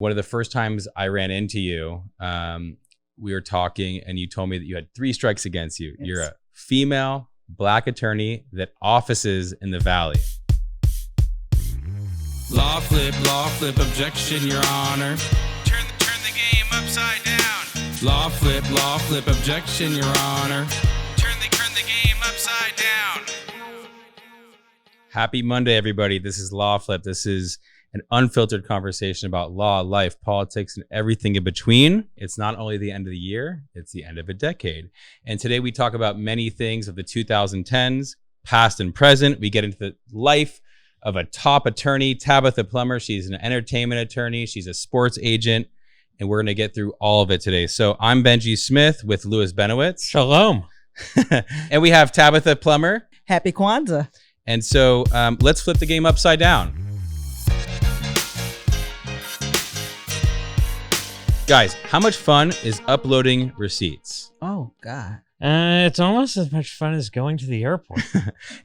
One of the first times I ran into you, we were talking and you told me that you had 3 strikes against you. Yes. You're a female Black attorney that offices in the Valley. LawFlip, objection, Your Honor. Turn the game upside down. LawFlip, objection, Your Honor. Turn the game upside down. Happy Monday, everybody. This is LawFlip. This is an unfiltered conversation about law, life, politics, and everything in between. It's not only the end of the year, it's the end of a decade. And today we talk about many things of the 2010s, past and present. We get into the life of a top attorney, Tabetha Plummer. She's an entertainment attorney. She's a sports agent. And we're going to get through all of it today. So I'm Benjy Smith with Louis Benowitz. Shalom. And we have Tabetha Plummer. Happy Kwanzaa. And so let's flip the game upside down. Guys, how much fun is uploading receipts? Oh, God. It's almost as much fun as going to the airport.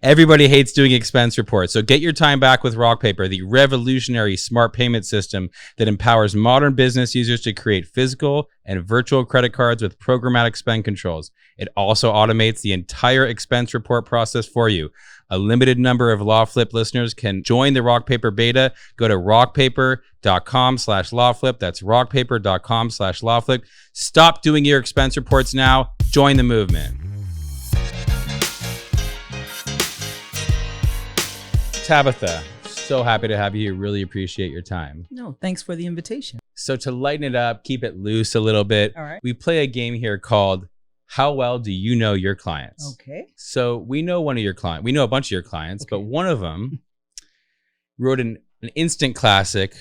Everybody hates doing expense reports. So get your time back with RockPaper, the revolutionary smart payment system that empowers modern business users to create physical and virtual credit cards with programmatic spend controls. It also automates the entire expense report process for you. A limited number of LawFlip listeners can join the RockPaper beta. Go to rockpaper.com/LawFlip. That's rockpaper.com/LawFlip. Stop doing your expense reports now. Join the movement. Tabetha, so happy to have you. Really appreciate your time. No, thanks for the invitation. So to lighten it up, keep it loose a little bit, all right, we play a game here called How Well Do You Know Your Clients? Okay. So we know one of your clients. We know a bunch of your clients, okay, but one of them wrote an instant classic.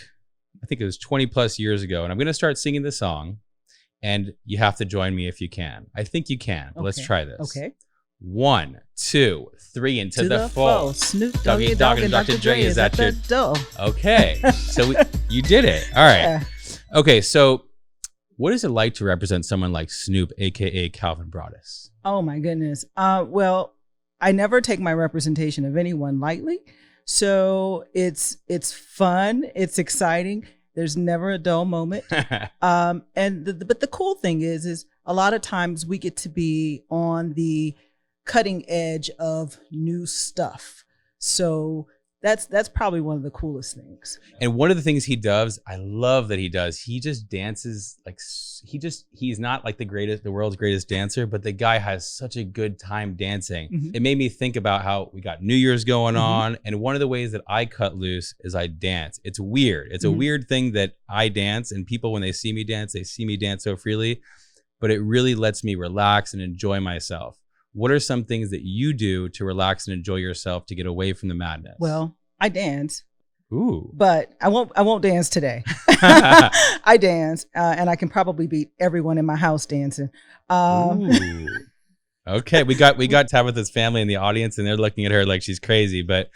I think it was 20 plus years ago. And I'm going to start singing the song. And you have to join me if you can. I think you can. But okay, let's try this. Okay. 1, 2, 3, into the fall. Snoop Doggy Dogg and Dr. Dre is at your door. Okay. So you did it. All right. Yeah. Okay. So what is it like to represent someone like Snoop, aka Calvin Broadus? Oh my goodness. Well, I never take my representation of anyone lightly. So it's fun. It's exciting. There's never a dull moment. But the cool thing is a lot of times we get to be on the cutting edge of new stuff. So that's probably one of the coolest things. And one of the things he does, I love that he does, he just dances like, he's not like the world's greatest dancer, but the guy has such a good time dancing. Mm-hmm. It made me think about how we got New Year's going on. And one of the ways that I cut loose is I dance. It's weird. It's a weird thing that I dance, and people, when they see me dance so freely, but it really lets me relax and enjoy myself. What are some things that you do to relax and enjoy yourself to get away from the madness? Well, I dance. Ooh. But I won't dance today. I dance, and I can probably beat everyone in my house dancing. Ooh. Okay, we got Tabetha's family in the audience, and they're looking at her like she's crazy. But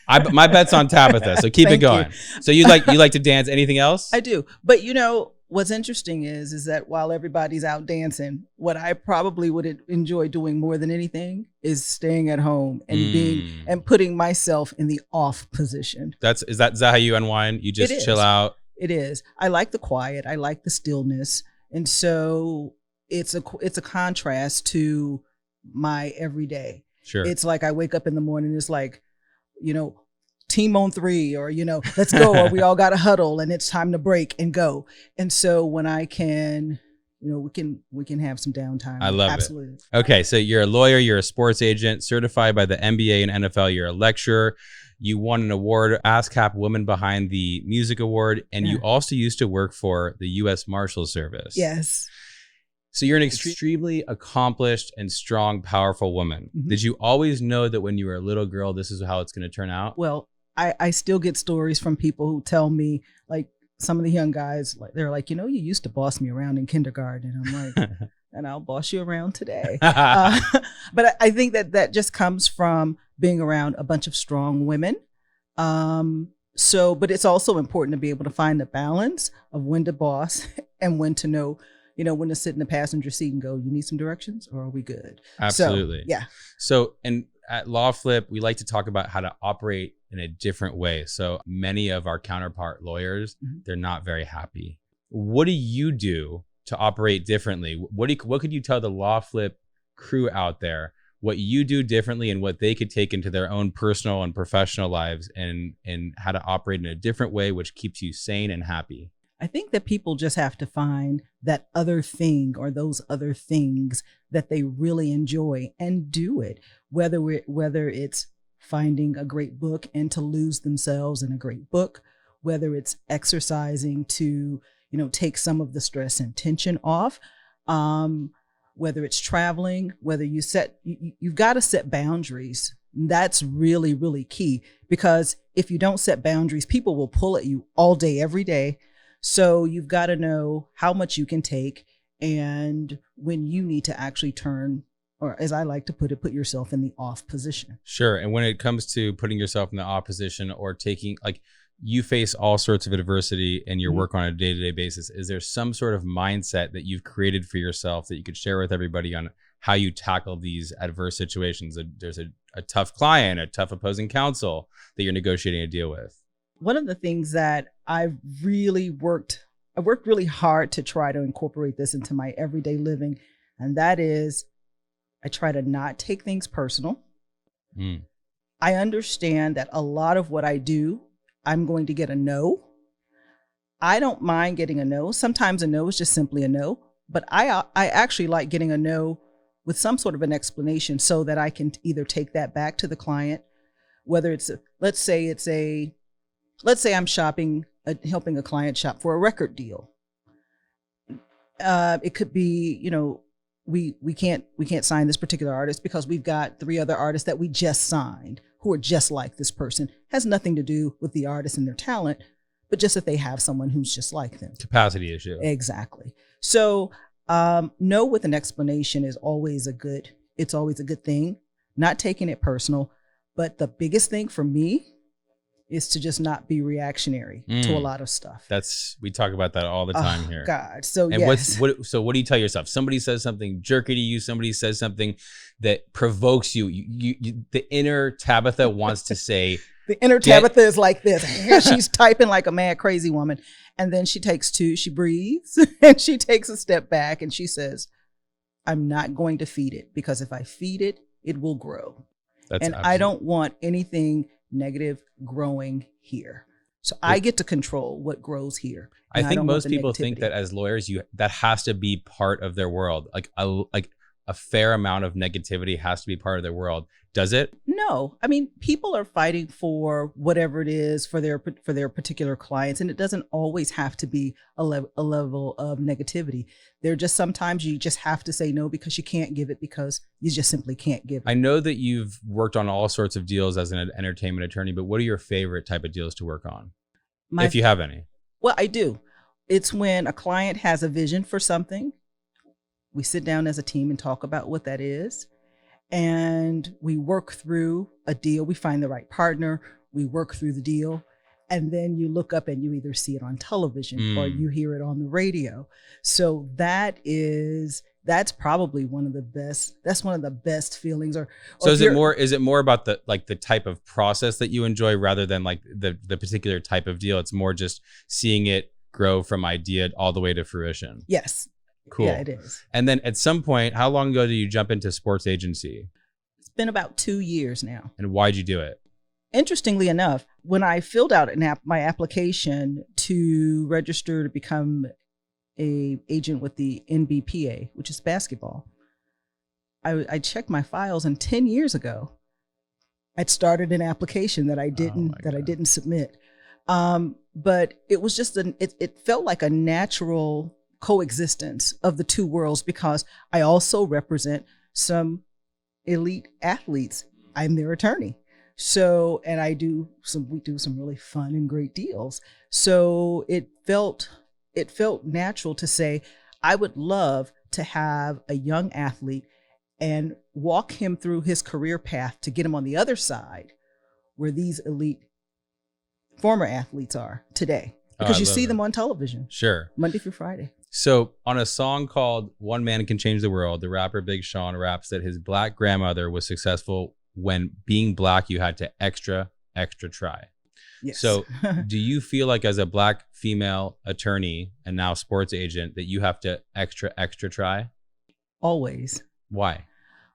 my bet's on Tabetha, so keep it going. You. So you like to dance? Anything else? I do, but you know what's interesting is that while everybody's out dancing, what I probably would enjoy doing more than anything is staying at home and putting myself in the off position. Is that how you unwind? You just chill out? It is. I like the quiet. I like the stillness. And so it's a contrast to my everyday. Sure. It's like I wake up in the morning, it's like, team on 3, or, let's go, or we all got to huddle and it's time to break and go. And so when I can, we can have some downtime. I love Absolutely. it. Okay. So you're a lawyer, you're a sports agent, certified by the NBA and NFL. You're a lecturer. You won an award, ASCAP Woman Behind the Music Award. And you also used to work for the U.S. Marshal Service. Yes. So you're an extremely accomplished and strong, powerful woman. Mm-hmm. Did you always know that when you were a little girl, this is how it's going to turn out? Well, I still get stories from people who tell me, like some of the young guys, like they're like, you used to boss me around in kindergarten. And I'm like, and I'll boss you around today. But I think that just comes from being around a bunch of strong women. But it's also important to be able to find the balance of when to boss and when to know, when to sit in the passenger seat and go, you need some directions, or are we good? Absolutely. So, yeah. So, and at LawFlip, we like to talk about how to operate in a different way. So many of our counterpart lawyers, they're not very happy. What do you do to operate differently? What could you tell the LawFlip crew out there, what you do differently and what they could take into their own personal and professional lives, and how to operate in a different way, which keeps you sane and happy? I think that people just have to find that other thing or those other things that they really enjoy and do it, whether it's finding a great book and to lose themselves in a great book, whether it's exercising to, take some of the stress and tension off, whether it's traveling, whether you've got to set boundaries. That's really, really key, because if you don't set boundaries, people will pull at you all day, every day. So you've got to know how much you can take and when you need to actually turn, or as I like to put it, put yourself in the off position. Sure. And when it comes to putting yourself in the off position or taking, like, you face all sorts of adversity in your work on a day-to-day basis. Is there some sort of mindset that you've created for yourself that you could share with everybody on how you tackle these adverse situations? There's a tough client, a tough opposing counsel that you're negotiating a deal with. One of the things that I worked really hard to try to incorporate this into my everyday living, and that is I try to not take things personal. I understand that a lot of what I do, I'm going to get a no. I don't mind getting a no. Sometimes a no is just simply a no, but I actually like getting a no with some sort of an explanation so that I can either take that back to the client, whether it's let's say I'm helping a client shop for a record deal. It could be, we can't sign this particular artist because we've got 3 other artists that we just signed who are just like this person. Has nothing to do with the artist and their talent, but just that they have someone who's just like them. Capacity issue. Exactly. So no with an explanation is always a good thing. Not taking it personal. But the biggest thing for me is to just not be reactionary to a lot of stuff. We talk about that all the time here. God. So and yes. what do you tell yourself? Somebody says something jerky to you, somebody says something that provokes you. The inner Tabetha wants to say. The inner Tabetha is like this. She's typing like a mad, crazy woman. And then she breathes and she takes a step back and she says, I'm not going to feed it, because if I feed it, it will grow. I don't want anything negative growing here. So I get to control what grows here. I think most people think that as lawyers, that has to be part of their world. Like a fair amount of negativity has to be part of their world. Does it? No. I mean, people are fighting for whatever it is for their particular clients, and it doesn't always have to be a level of negativity. There just sometimes you just have to say no because you can't give it, because you just simply can't give it. I know that you've worked on all sorts of deals as an entertainment attorney, but what are your favorite type of deals to work on? If you have any. Well, I do. It's when a client has a vision for something. We sit down as a team and talk about what that is. And we work through a deal. We find the right partner. We work through the deal. And then you look up and you either see it on television or you hear it on the radio. So that's probably one of the best. That's one of the best feelings. So is it more about the type of process that you enjoy rather than like the particular type of deal? It's more just seeing it grow from idea all the way to fruition. Yes. Cool. Yeah, it is. And then at some point, how long ago did you jump into sports agency? It's been about 2 years now. And why'd you do it? Interestingly enough, when I filled out my application to register to become a agent with the NBPA, which is basketball, I checked my files, and 10 years ago, I'd started an application that I didn't submit. But it was just it felt like a natural coexistence of the two worlds, because I also represent some elite athletes. I'm their attorney. So, and we do some really fun and great deals. So it felt natural to say, I would love to have a young athlete and walk him through his career path to get him on the other side where these elite former athletes are today. Because you see them on television. Sure. Monday through Friday. So on a song called One Man Can Change the World, the rapper Big Sean raps that his black grandmother was successful when being black, you had to extra try. Yes. So do you feel like as a black female attorney and now sports agent that you have to extra try? Always. Why?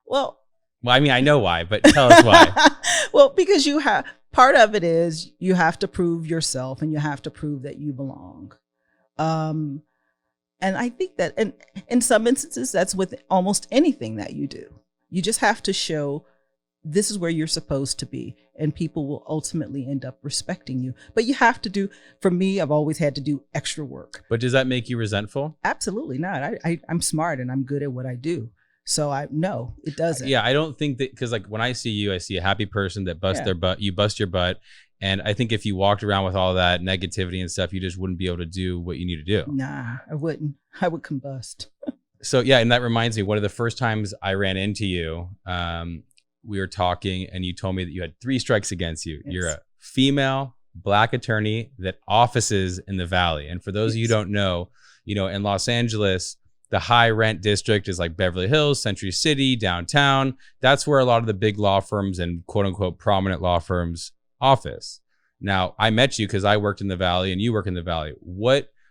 Well, I mean, I know why, but tell us why. Well, because part of it is you have to prove yourself and you have to prove that you belong. And I think that in some instances, that's with almost anything that you do. You just have to show this is where you're supposed to be, and people will ultimately end up respecting you. But you have to do, for me, I've always had to do extra work. But does that make you resentful? Absolutely not. I'm smart and I'm good at what I do. So no, it doesn't. Yeah, I don't think that, because like when I see you, I see a happy person that busts their butt. You bust your butt. And I think if you walked around with all that negativity and stuff, you just wouldn't be able to do what you need to do. Nah, I wouldn't. I would combust. So yeah, and that reminds me, one of the first times I ran into you, we were talking and you told me that you had 3 strikes against you. Yes. You're a female black attorney that offices in the Valley. And for those of you who don't know, in Los Angeles, the high rent district is like Beverly Hills, Century City, downtown. That's where a lot of the big law firms and quote unquote prominent law firms office. Now, I met you because I worked in the Valley and you work in the Valley.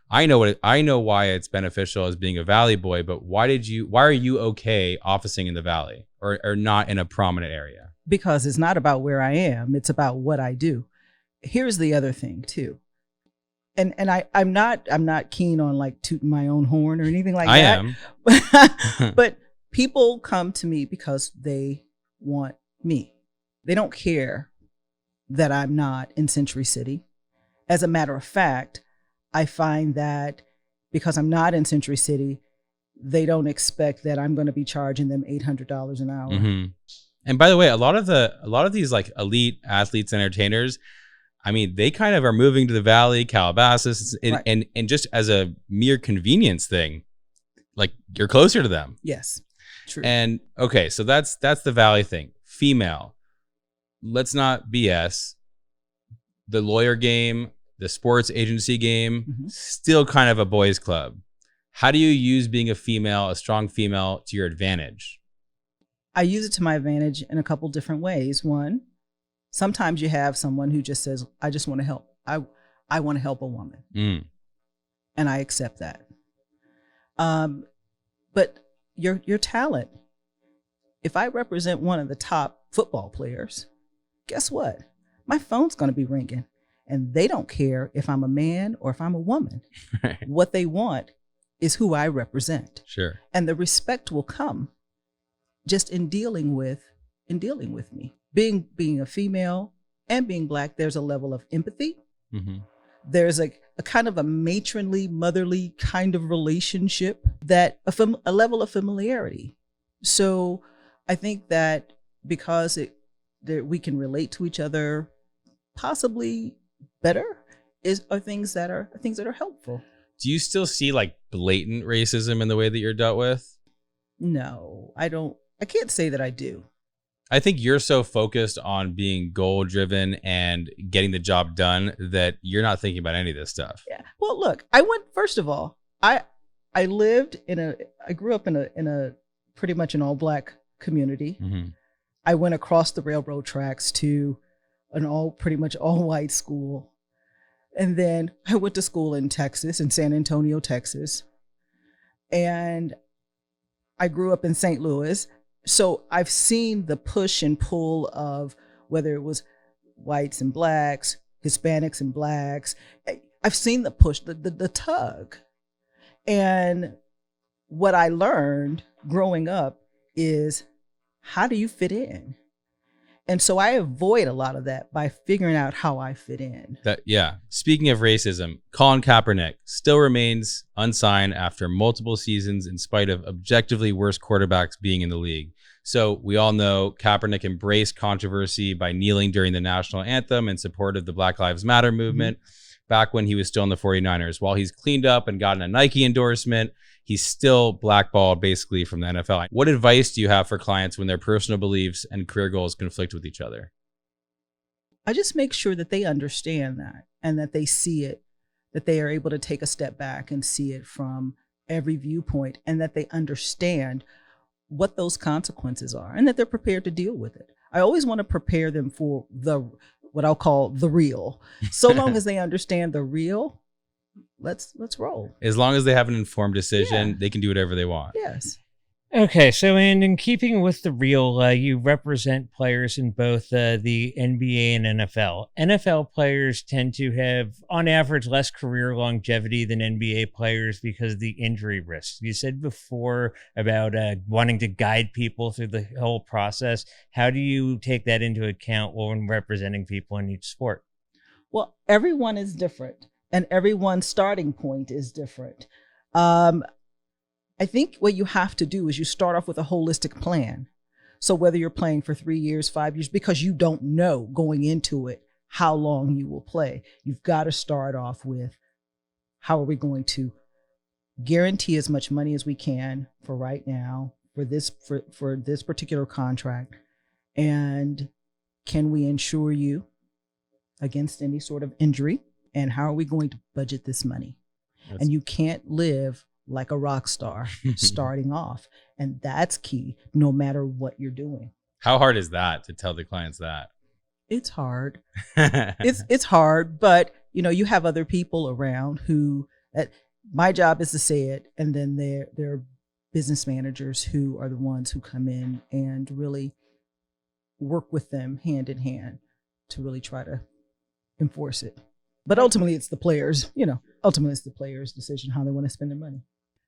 I know why it's beneficial as being a Valley boy, but why are you okay officing in the Valley or not in a prominent area? Because it's not about where I am, it's about what I do. Here's the other thing too. And I'm not keen on like tooting my own horn or anything like that. I am. But people come to me because they want me. They don't care that I'm not in Century City. As a matter of fact, I find that because I'm not in Century City, they don't expect that I'm going to be charging them $800 an hour. Mm-hmm. And by the way, a lot of these like elite athletes and entertainers, I mean, they kind of are moving to the Valley, Calabasas, and just as a mere convenience thing, like you're closer to them. Yes, true. And okay, so that's the Valley thing. Female, let's not BS. The lawyer game, the sports agency game, still kind of a boys' club. How do you use being a strong female to your advantage? I use it to my advantage in a couple different ways. One, sometimes you have someone who just says, I just want to help. I want to help a woman. And I accept that. But your talent, if I represent one of the top football players, guess what? My phone's going to be ringing. And they don't care if I'm a man or if I'm a woman. Right. What they want is who I represent. Sure. And the respect will come just in dealing with me. Being a female and being black, there's a level of empathy. Mm-hmm. There's a kind of a matronly, motherly kind of relationship, that a level of familiarity. So I think that because we can relate to each other possibly better are things that are helpful. Do you still see like blatant racism in the way that you're dealt with? No, I don't. I can't say that I do. I think you're so focused on being goal driven and getting the job done that you're not thinking about any of this stuff. Yeah. Well, look, first of all, I grew up in a pretty much an all black community. Mm-hmm. I went across the railroad tracks to an pretty much all white school. And then I went to school in Texas, in San Antonio, Texas. And I grew up in St. Louis. So I've seen the push and pull of whether it was whites and blacks, Hispanics and blacks. I've seen the push, the tug. And what I learned growing up is, how do you fit in? And so I avoid a lot of that by figuring out how I fit in. Speaking of racism, Colin Kaepernick still remains unsigned after multiple seasons in spite of objectively worse quarterbacks being in the league. So we all know Kaepernick embraced controversy by kneeling during the national anthem in support of the Black Lives Matter movement back when he was still in the 49ers. While he's cleaned up and gotten a Nike endorsement, he's still blackballed basically from the NFL. What advice do you have for clients when their personal beliefs and career goals conflict with each other? I just make sure that they understand that and that they see it, that they are able to take a step back and see it from every viewpoint, and that they understand what those consequences are and that they're prepared to deal with it. I always want to prepare them for what I'll call the real. So long as they understand the real, let's roll. As long as they have an informed decision, Yeah. they can do whatever they want. Yes. Okay, so in keeping with the real, you represent players in both the NBA and NFL. NFL players tend to have, on average, less career longevity than NBA players because of the injury risks. You said before about wanting to guide people through the whole process. How do you take that into account when representing people in each sport? Well, everyone is different, and everyone's starting point is different. I think what you have to do is you start off with a holistic plan. So whether you're playing for 3 years, 5 years, because you don't know going into it how long you will play, you've got to start off with how are we going to guarantee as much money as we can for right now for this particular contract, and can we insure you against any sort of injury, and how are we going to budget this money? And you can't live like a rock star starting off. And that's key, no matter what you're doing. How hard is that to tell the clients that? It's hard. It's hard, but you have other people around who, my job is to say it. And then there are business managers who are the ones who come in and really work with them hand in hand to really try to enforce it. But ultimately it's the players, ultimately it's the players' decision how they want to spend their money.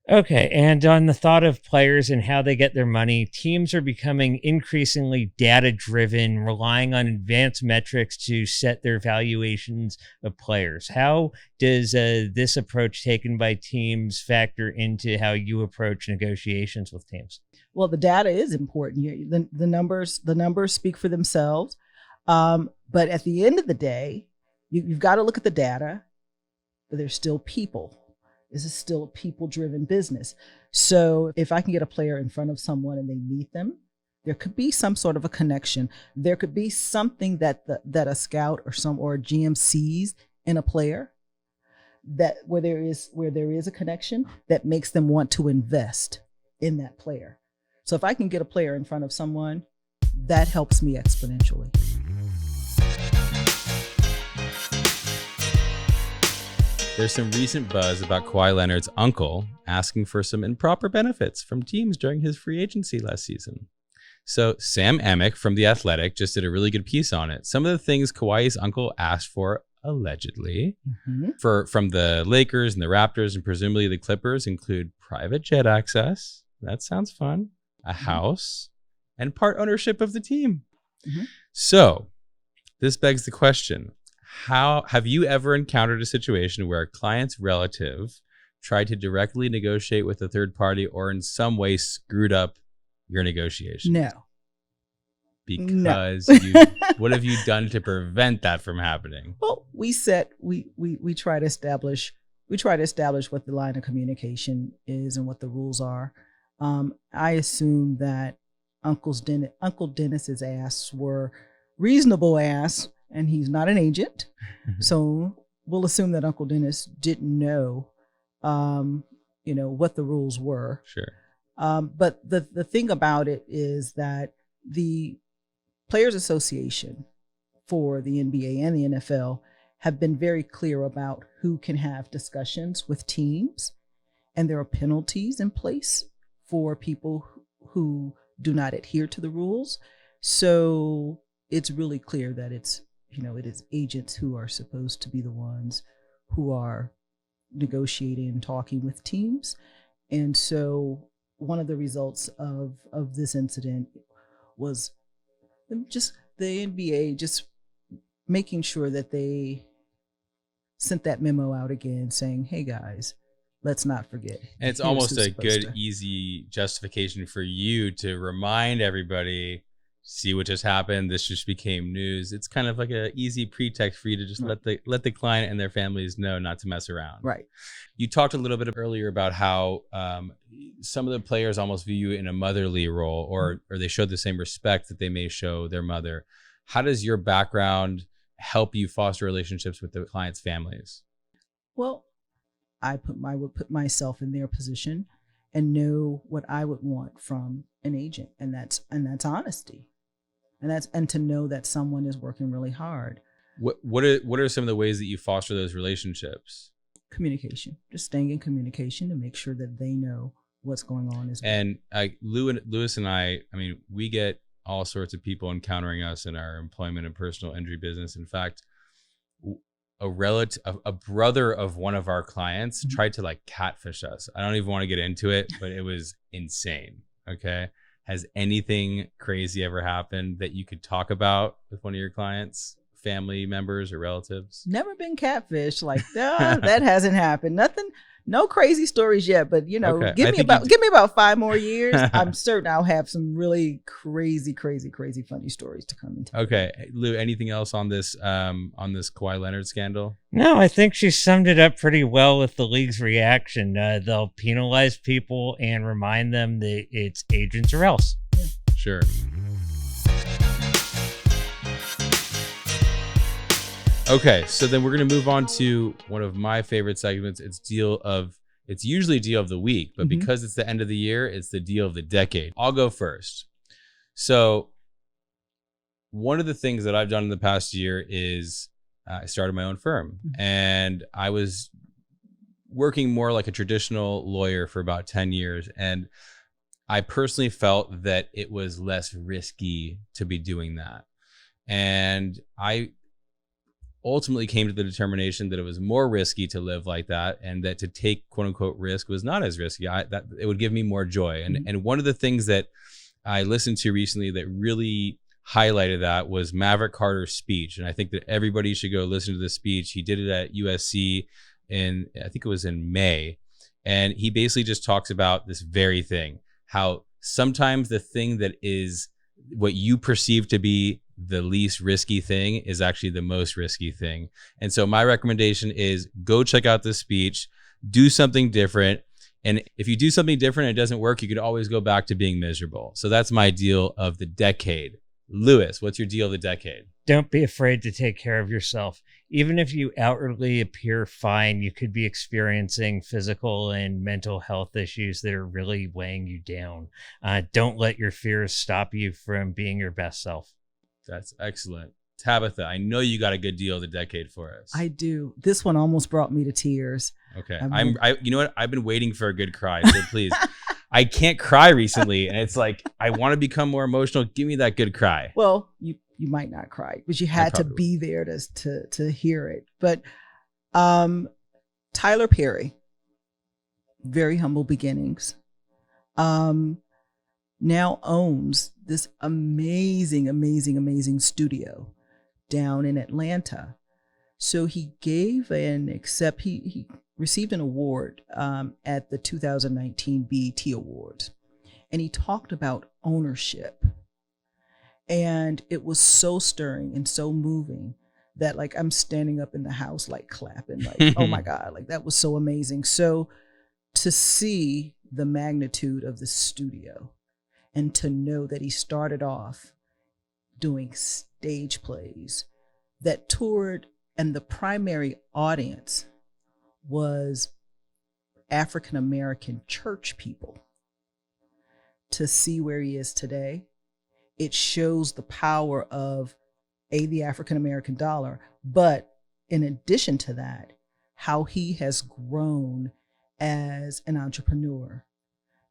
Okay, and on the thought of players and how they get their money, teams are becoming increasingly data-driven, relying on advanced metrics to set their valuations of players. How does this approach taken by teams factor into how you approach negotiations with teams? Well, the data is important. The numbers speak for themselves. But at the end of the day, you've got to look at the data, but there's still people. This is still a people-driven business. So if I can get a player in front of someone and they meet them, there could be some sort of a connection. There could be something that a scout or a GM sees in a player that where there is a connection that makes them want to invest in that player. So if I can get a player in front of someone, that helps me exponentially. There's some recent buzz about Kawhi Leonard's uncle asking for some improper benefits from teams during his free agency last season. So Sam Amick from The Athletic just did a really good piece on it. Some of the things Kawhi's uncle asked for, allegedly, from the Lakers and the Raptors and presumably the Clippers include private jet access. That sounds fun. A house and part ownership of the team. So this begs the question. How have you ever encountered a situation where a client's relative tried to directly negotiate with a third party or in some way screwed up your negotiation? No. Because what have you done to prevent that from happening? Well, we try to establish what the line of communication is and what the rules are. I assume that Uncle Dennis's asks were reasonable asks. And he's not an agent. So we'll assume that Uncle Dennis didn't know, what the rules were. Sure. But the thing about it is that the Players Association for the NBA and the NFL have been very clear about who can have discussions with teams. And there are penalties in place for people who do not adhere to the rules. So it's really clear that it is agents who are supposed to be the ones who are negotiating and talking with teams. And so one of the results of this incident was just the NBA just making sure that they sent that memo out again saying, hey guys, let's not forget. And it's almost a good, easy justification for you to remind everybody, see what just happened. This just became news. It's kind of like an easy pretext for you to just let the client and their families know not to mess around. Right. You talked a little bit earlier about how some of the players almost view you in a motherly role, or they show the same respect that they may show their mother. How does your background help you foster relationships with the clients' families? Well, I would put myself in their position and know what I would want from an agent, and that's honesty. and to know that someone is working really hard. What are some of the ways that you foster those relationships? Communication, just staying in communication to make sure that they know what's going on as well. And Louis and I mean, we get all sorts of people encountering us in our employment and personal injury business. In fact, a brother of one of our clients tried to like catfish us. I don't even want to get into it, but it was insane. Okay. Has anything crazy ever happened that you could talk about with one of your clients? Family members or relatives? Never been catfished like that. That hasn't happened. Nothing, no crazy stories yet. But you know, Okay. give me about 5 more years. I'm certain I'll have some really crazy funny stories to come into. Okay, Lou, anything else on this Kawhi Leonard scandal? No, I think she summed it up pretty well with the league's reaction. They'll penalize people and remind them that it's agents or else. Yeah. Sure. Okay, so then we're going to move on to one of my favorite segments. It's usually deal of the week, but because it's the end of the year, it's the deal of the decade. I'll go first. So one of the things that I've done in the past year is I started my own firm, and I was working more like a traditional lawyer for about 10 years. And I personally felt that it was less risky to be doing that. And I ultimately came to the determination that it was more risky to live like that, and that to take quote unquote risk was not as risky. That it would give me more joy. And one of the things that I listened to recently that really highlighted that was Maverick Carter's speech. And I think that everybody should go listen to this speech. He did it at USC I think it was in May. And he basically just talks about this very thing, how sometimes the thing that is what you perceive to be the least risky thing is actually the most risky thing. And so my recommendation is go check out this speech, do something different. And if you do something different and it doesn't work, you could always go back to being miserable. So that's my deal of the decade. Louis, what's your deal of the decade? Don't be afraid to take care of yourself. Even if you outwardly appear fine, you could be experiencing physical and mental health issues that are really weighing you down. Don't let your fears stop you from being your best self. That's excellent. Tabetha, I know you got a good deal of the decade for us. I do. This one almost brought me to tears. Okay. You know what? I've been waiting for a good cry, so please. I can't cry recently, and it's like I want to become more emotional. Give me that good cry. Well, you might not cry, but you had to be there to hear it. But Tyler Perry, very humble beginnings, now owns this amazing studio down in Atlanta. So he received an award at the 2019 BET Awards, and he talked about ownership. And it was so stirring and so moving that like I'm standing up in the house like clapping, like, oh my God, like that was so amazing. So to see the magnitude of the studio and to know that he started off doing stage plays that toured, and the primary audience was African American church people, to see where he is today, it shows the power of the African American dollar, but in addition to that, how he has grown as an entrepreneur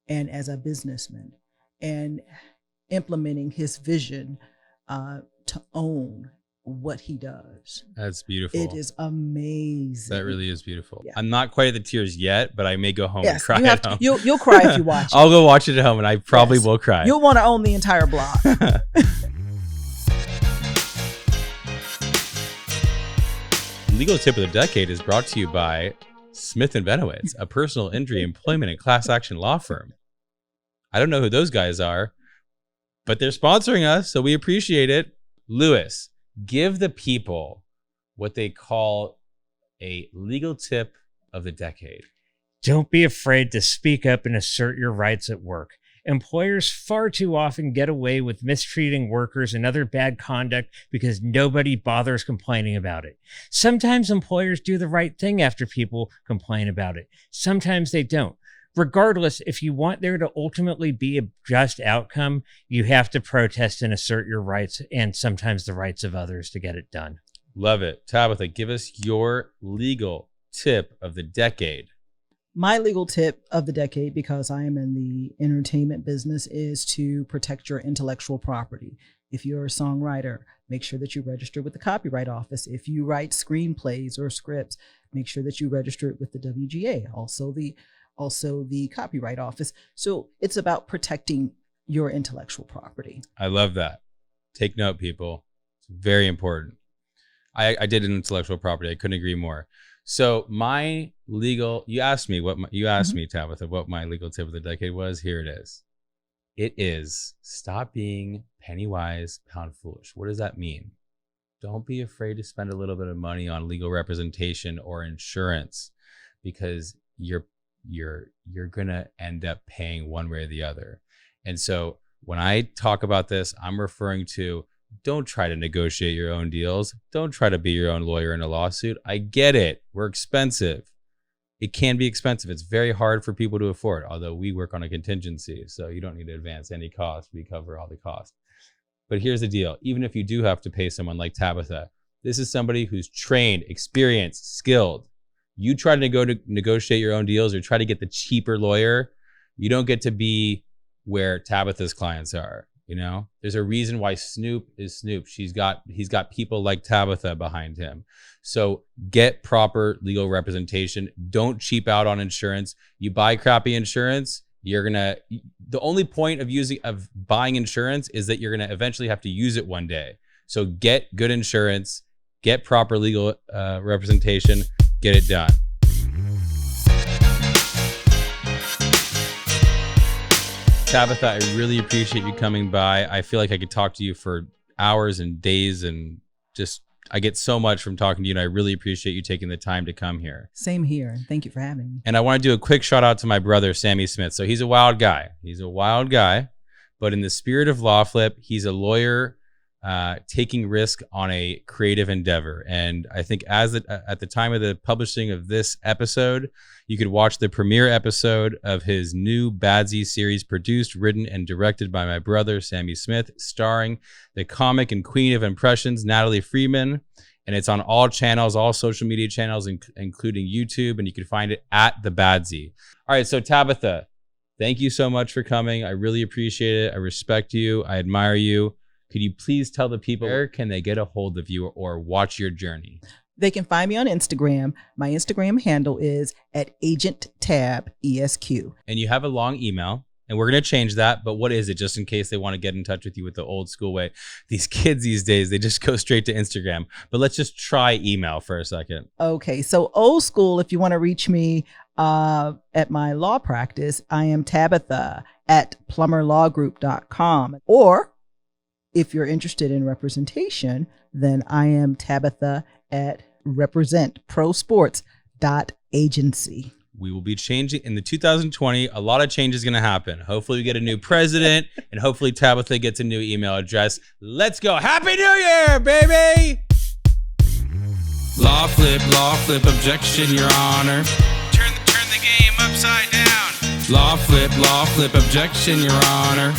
and as a businessman, and implementing his vision to own what he does. That's beautiful. It is amazing. That really is beautiful. Yeah. I'm not quite at the tears yet, but I may go home and cry at home. You'll cry if you watch it. I'll go watch it at home, and I probably will cry. You'll want to own the entire block. Legal Tip of the Decade is brought to you by Smith & Benowitz, a personal injury, employment, and class action law firm. I don't know who those guys are, but they're sponsoring us, so we appreciate it. Louis, give the people what they call a legal tip of the decade. Don't be afraid to speak up and assert your rights at work. Employers far too often get away with mistreating workers and other bad conduct because nobody bothers complaining about it. Sometimes employers do the right thing after people complain about it. Sometimes they don't. regardless, if you want there to ultimately be a just outcome, you have to protest and assert your rights and sometimes the rights of others to get it done. Love it. Tabetha, give us your legal tip of the decade. My legal tip of the decade, because I am in the entertainment business, is to protect your intellectual property. If you're a songwriter, make sure that you register with the Copyright Office. If you write screenplays or scripts, make sure that you register it with the WGA, also the Copyright Office. So it's about protecting your intellectual property. I love that. Take note, people. It's very important. I did intellectual property. I couldn't agree more. So my legal, you asked me, Tabetha, what my legal tip of the decade was. Here it is. It is stop being penny wise, pound foolish. What does that mean? Don't be afraid to spend a little bit of money on legal representation or insurance, because you're gonna end up paying one way or the other. And so when I talk about this, I'm referring to, don't try to negotiate your own deals. Don't try to be your own lawyer in a lawsuit. I get it. We're expensive. It can be expensive. It's very hard for people to afford, although we work on a contingency, so you don't need to advance any cost. We cover all the cost. But here's the deal. Even if you do have to pay someone like Tabetha, this is somebody who's trained, experienced, skilled. You try to negotiate your own deals or try to get the cheaper lawyer, you don't get to be where Tabetha's clients are. You know, there's a reason why Snoop is Snoop. He's got people like Tabetha behind him. So get proper legal representation. Don't cheap out on insurance. You buy crappy insurance, the only point of buying insurance is that you're gonna eventually have to use it one day. So get good insurance, get proper legal representation, get it done. Tabetha, I really appreciate you coming by. I feel like I could talk to you for hours and days, and just I get so much from talking to you, and I really appreciate you taking the time to come here. Same here. Thank you for having me. And I want to do a quick shout out to my brother, Sammy Smith. So he's a wild guy. But in the spirit of LawFlip, he's a lawyer taking risk on a creative endeavor. And I think at the time of the publishing of this episode, you could watch the premiere episode of his new Badsy series, produced, written, and directed by my brother, Sammy Smith, starring the comic and queen of impressions, Natalie Freeman. And it's on all channels, all social media channels, including YouTube. And you can find it at the Badsy. All right, so Tabetha, thank you so much for coming. I really appreciate it. I respect you. I admire you. Could you please tell the people where can they get a hold of you or watch your journey? They can find me on Instagram. My Instagram handle is @AgentTabESQ. And you have a long email, and we're going to change that. But what is it, just in case they want to get in touch with you with the old school way? These kids these days, they just go straight to Instagram. But let's just try email for a second. Okay, so old school, if you want to reach me at my law practice, I am Tabetha at plummerlawgroup.com. Or if you're interested in representation, then I am Tabetha at representprosports.agency. We will be changing in the 2020. A lot of change is going to happen. Hopefully we get a new president, and hopefully Tabetha gets a new email address. Let's go. Happy New Year, baby. LawFlip, objection, Your Honor. Turn the game upside down. LawFlip, objection, Your Honor.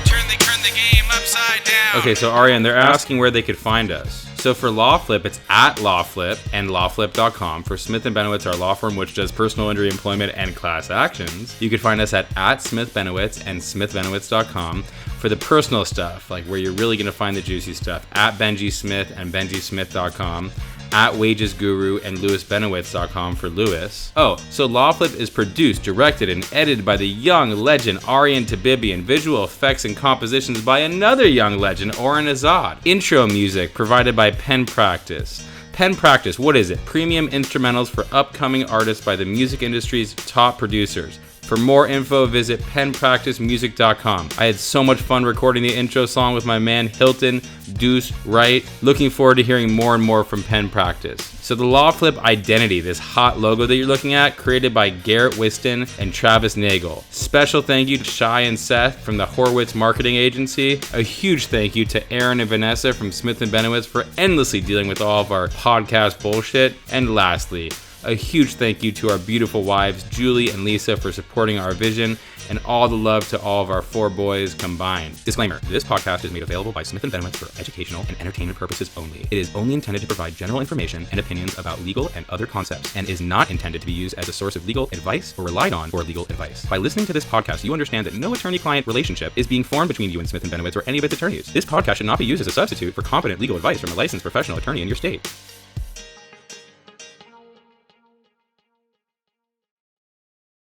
Turn the game upside down. Okay, so Arian, they're asking where they could find us. So for LawFlip, it's at LawFlip and LawFlip.com. For Smith & Benowitz, our law firm, which does personal injury, employment, and class actions, you can find us at Smith Benowitz and SmithBenowitz.com. For the personal stuff, like where you're really going to find the juicy stuff, at Benjy Smith and BenjySmith.com. At Wages Guru and LewisBenowitz.com for Lewis. Oh, so LawFlip is produced, directed, and edited by the young legend Arian Tabibian. Visual effects and compositions by another young legend, Oren Azad. Intro music provided by Pen Practice. Pen Practice, what is it? Premium instrumentals for upcoming artists by the music industry's top producers. For more info, visit penpracticemusic.com. I had so much fun recording the intro song with my man Hilton Deuce Wright. Looking forward to hearing more and more from Pen Practice. So the LawFlip identity, this hot logo that you're looking at, created by Garret, Whisten, and Travis Nagle. Special thank you to Shai and Seth from the Horwitz Marketing Agency. A huge thank you to Aaron and Vanessa from Smith & Benowitz for endlessly dealing with all of our podcast bullshit. And lastly, A huge thank you to our beautiful wives, Julie and Lisa, for supporting our vision, and all the love to all of our 4 boys combined. Disclaimer, this podcast is made available by Smith & Benowitz for educational and entertainment purposes only. It is only intended to provide general information and opinions about legal and other concepts, and is not intended to be used as a source of legal advice or relied on for legal advice. By listening to this podcast, you understand that no attorney-client relationship is being formed between you and Smith & Benowitz or any of its attorneys. This podcast should not be used as a substitute for competent legal advice from a licensed professional attorney in your state.